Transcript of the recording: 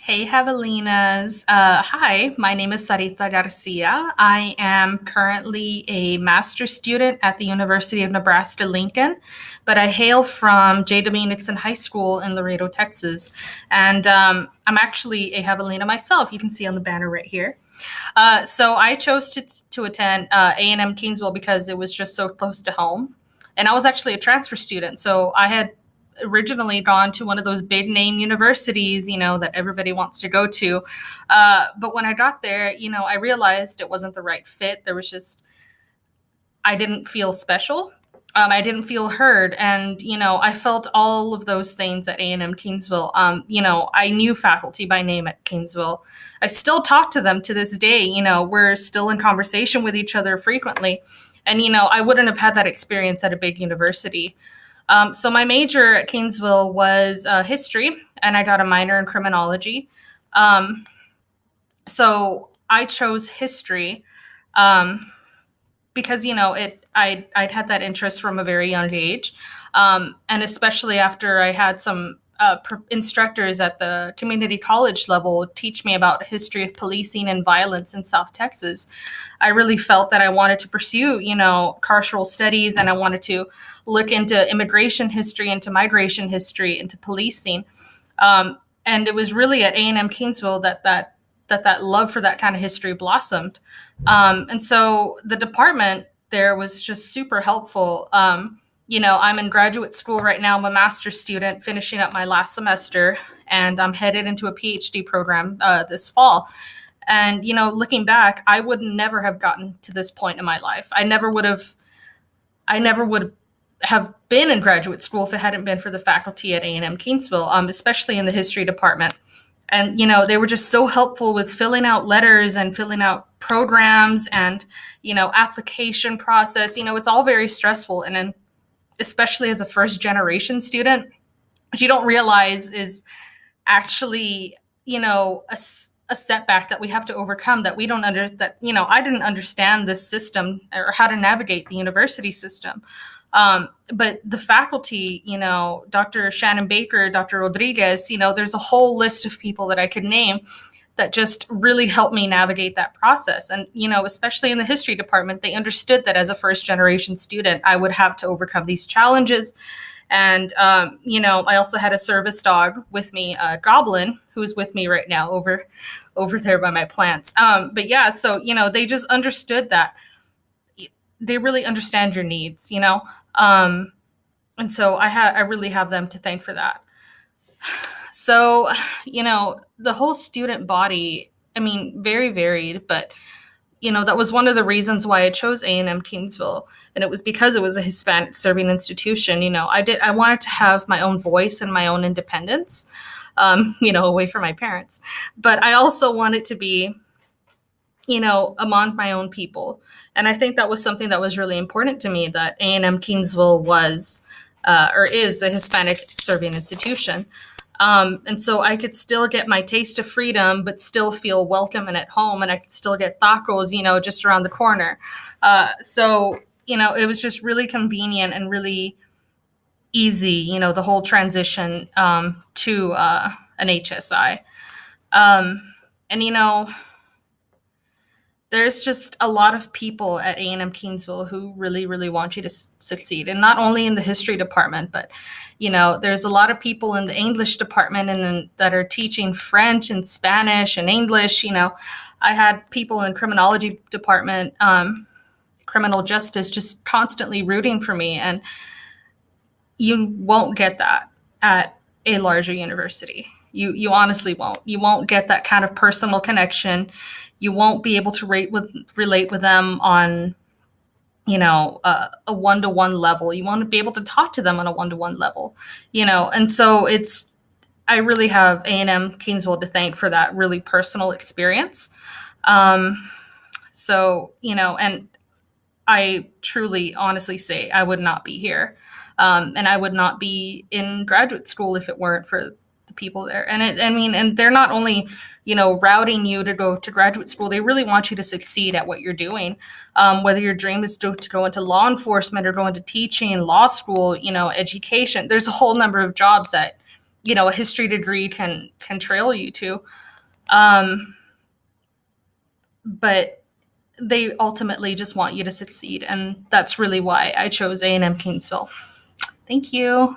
Hey, Javelinas. Hi, my name is Sarita Garcia. I am currently a master's student at the University of Nebraska-Lincoln, but I hail from J.W. Nixon High School in Laredo, Texas. And I'm actually a Javelina myself. You can see on the banner right here. So I chose to attend A&M Kingsville because it was just so close to home. And I was actually a transfer student, so I had originally gone to one of those big name universities, that everybody wants to go to. But when I got there, I realized it wasn't the right fit. There was just, I didn't feel special. I didn't feel heard. And, I felt all of those things at A&M Kingsville. I knew faculty by name at Kingsville. I still talk to them to this day. We're still in conversation with each other frequently. And, I wouldn't have had that experience at a big university. So my major at Kingsville was history, and I got a minor in criminology. Um, so I chose history um, because I'd had that interest from a very young age, and especially after I had some instructors at the community college level teach me about the history of policing and violence in South Texas. I really felt that I wanted to pursue, carceral studies, and I wanted to look into immigration history, into migration history, into policing. And it was really at A&M Kingsville that love for that kind of history blossomed. And so the department there was just super helpful. I'm in graduate school right now. I'm a master's student finishing up my last semester, and I'm headed into a PhD program this fall. And, looking back, I would never have gotten to this point in my life. I never would have been in graduate school if it hadn't been for the faculty at A&M Kingsville, especially in the history department. And, they were just so helpful with filling out letters and filling out programs and, application process. It's all very stressful. And then, especially as a first generation student, what you don't realize is actually, a setback that we have to overcome, that we don't I didn't understand this system or how to navigate the university system. But the faculty, Dr. Shannon Baker, Dr. Rodriguez, there's a whole list of people that I could name that just really helped me navigate that process. And, especially in the history department, they understood that as a first generation student, I would have to overcome these challenges. And, I also had a service dog with me, Goblin, who's with me right now over there by my plants. But yeah, so, they just understood that they really understand your needs, and so I really have them to thank for that. So, the whole student body, very varied, but that was one of the reasons why I chose A&M Kingsville, and it was because it was a Hispanic serving institution. I wanted to have my own voice and my own independence, away from my parents, but I also wanted to be, among my own people. And I think that was something that was really important to me, that A&M Kingsville was or is a Hispanic serving institution. And so I could still get my taste of freedom, but still feel welcome and at home. And I could still get tacos, just around the corner. So, it was just really convenient and really easy, the whole transition to an HSI. And, there's just a lot of people at A&M Kingsville who really, really want you to succeed. And not only in the history department, but, there's a lot of people in the English department and that are teaching French and Spanish and English. I had people in criminology department, criminal justice, just constantly rooting for me. And you won't get that at a larger university. You honestly won't. You won't get that kind of personal connection. You won't be able to relate with them on, a one-to-one level. You want to be able to talk to them on a one-to-one level, and so I really have A&M Kingsville to thank for that really personal experience. So, and I truly, honestly say I would not be here. And I would not be in graduate school if it weren't for the people there. And and they're not only, routing you to go to graduate school, they really want you to succeed at what you're doing. Whether your dream is to go into law enforcement or go into teaching, law school, education, there's a whole number of jobs that, a history degree can trail you to. Um, but they ultimately just want you to succeed, and that's really why I chose A&M Kingsville. Thank you.